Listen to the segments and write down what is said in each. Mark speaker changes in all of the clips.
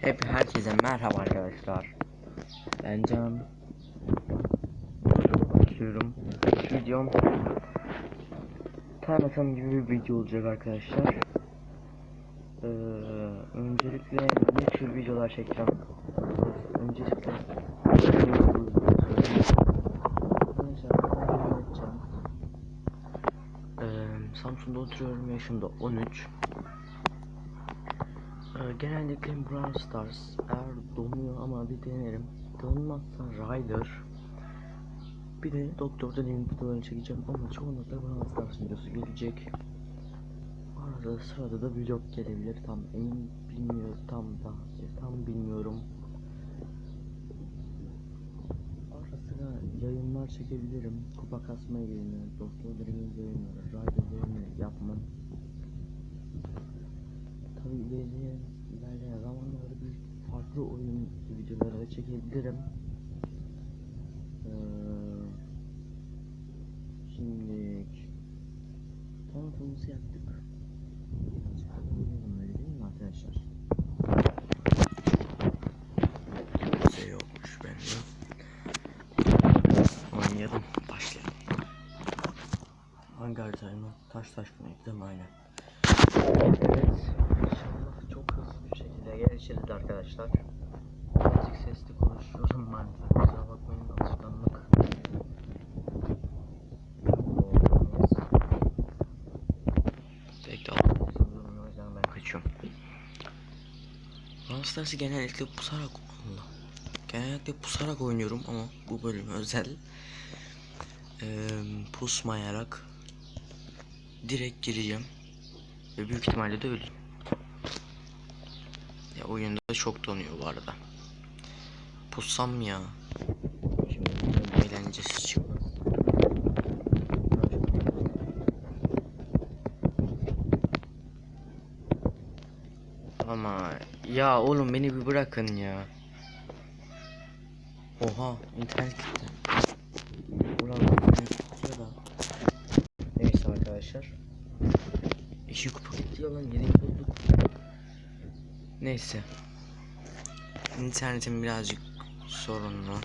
Speaker 1: Herkese merhaba arkadaşlar. Ben Can. Başlıyorum. Videom tanıtım gibi bir video olacak arkadaşlar. Öncelikle ne tür videolar çekeceğim? Öncelikle Samsun'da oturuyorum. Yaşım da 13. Genellikle Brawl Stars eğer donuyor ama bir denerim. Donmazsa Ryder. Bir de Doktor'da Limit videolarını çekeceğim ama çoğunlukla Brawl Stars videosu gelecek. Arada sırada da vlog gelebilir, tam emin bilmiyorum, tam bilmiyorum. Ara sıra yayınlar çekebilirim. Kupa kasma yayını, Doktor Dream'in yayınları, Ryder yayını yapmam. Tabii ilerleyen zamanlarda bir farklı oyun videoları da çekebilirim. Şimdi tanıtımımızı yaptık. Birazcık da oynayalım, öyle değil mi arkadaşlar? Kimse yokmuş bende. Oynayalım, başlayalım. Hangi haritayım? Taş mı ekledim, aynen. Evet, inşallah çok hızlı bir şekilde gelişiriz arkadaşlar. Birazcık sesli konuşuyorum maalesef, kusura bakmayın, alışkanlık. Peki o yüzden ben kaçıyorum. Brawl Stars'ı genellikle pusarak oynuyorum ama bu bölüm özel. Pusmayarak direkt gireceğim ve büyük ihtimalle de öleceğim. Ya oyunda çok donuyor bu arada. Pussam mı ya? Şimdi eğlencesi çıkmaz. Ama ya oğlum, beni bir bırakın ya. Oha, internet gitti. Neyse arkadaşlar. 2 kupa gitti ya lan, yeni bulduk. Neyse. İnternetim birazcık sorunlu.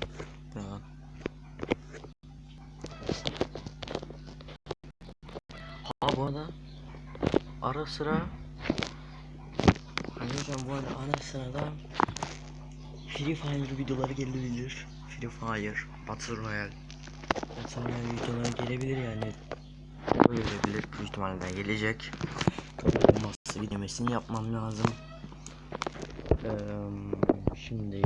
Speaker 1: Bu arada ara sıra ara sıra da Free Fire videoları gelebilir. Free Fire, Battle Royale videoları gelebilir yani. Gelebilir, büyük ihtimalle gelecek. Olmazsa bir demesini yapmam lazım. Şimdi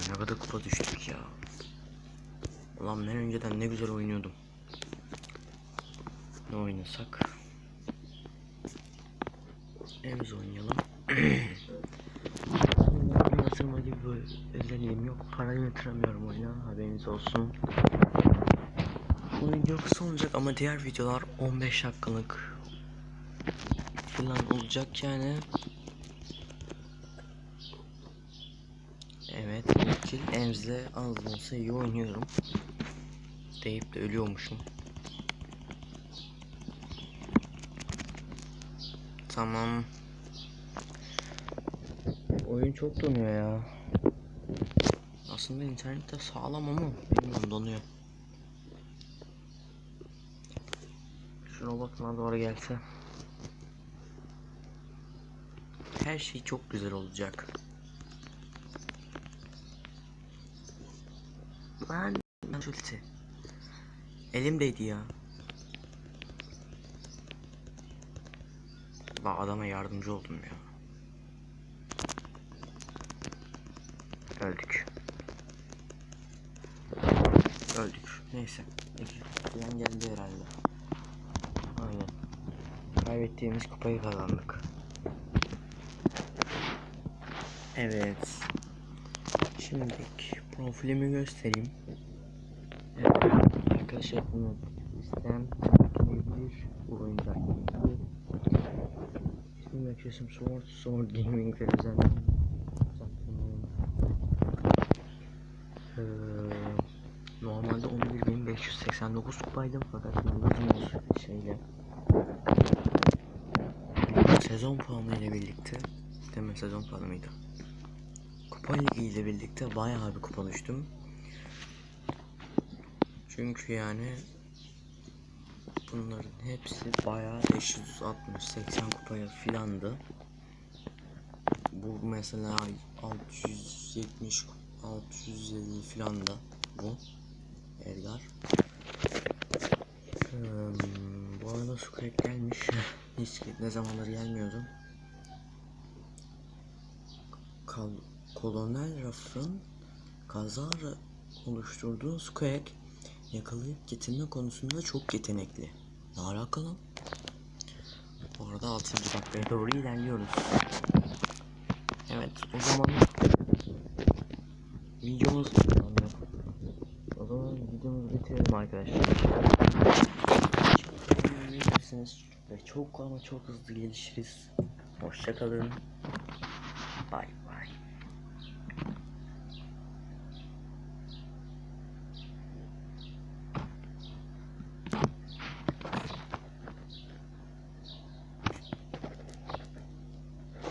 Speaker 1: ne kadar kupa düştük ya. Ulan ben önceden ne güzel oynuyordum. Ne oynasak? Evimiz oynayalım. Bir yatırma gibi bir özelliğim yok. Parayı yatıramıyorum oyuna, haberiniz olsun. Bu video kısa olacak ama diğer videolar 15 dakikalık falan olacak yani. Evet, Emz'le az olsa iyi oynuyorum deyip de ölüyormuşum. Tamam. Oyun çok donuyor ya. Aslında internette sağlam ama bilmiyorum, donuyor. Şu robotuna doğru gelse her şey çok güzel olacak. Lan ulti elimdeydi ya. Bak, adama yardımcı oldum ya. Öldük. Neyse. Plan geldi herhalde. Aynen. Kaybettiğimiz kupayı kazandık. Evet. Şimdi profilimi göstereyim. Evet. Arkadaşlar, bunu isteyen tanıtmayabilir. Bu oyuncak gibi. İsmim Yakışım Sword Gaming ve normalde 11.589 kupaydım fakat yıldızın şeyle sezon puanı ile birlikte, demin sezon puanı mıydı? Kupa ligi ile birlikte bayağı bir kupa düştüm. Çünkü yani bunların hepsi bayağı 560-80 kupaya filandı. Bu mesela 670 650 filan da bu Edgar. Bu arada Squeak gelmiş. Hiç ne zamandır gelmiyordu. Kolonel Ruff'ın kazara oluşturduğu Squeak yakalayıp getirme konusunda çok yetenekli. Ne alakalı? Bu arada 6. dakikaya doğru ilerliyoruz. Evet, o zaman videomuzu bitirelim arkadaşlar. Bilirsiniz ve çok ama çok hızlı gelişiriz. Hoşça kalın. Bye bye.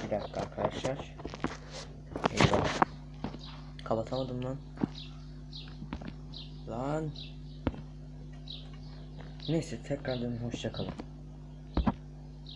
Speaker 1: Bir dakika arkadaşlar. Eyvah. Kapatamadım lan. Neyse, tekrardan hoşça kalın.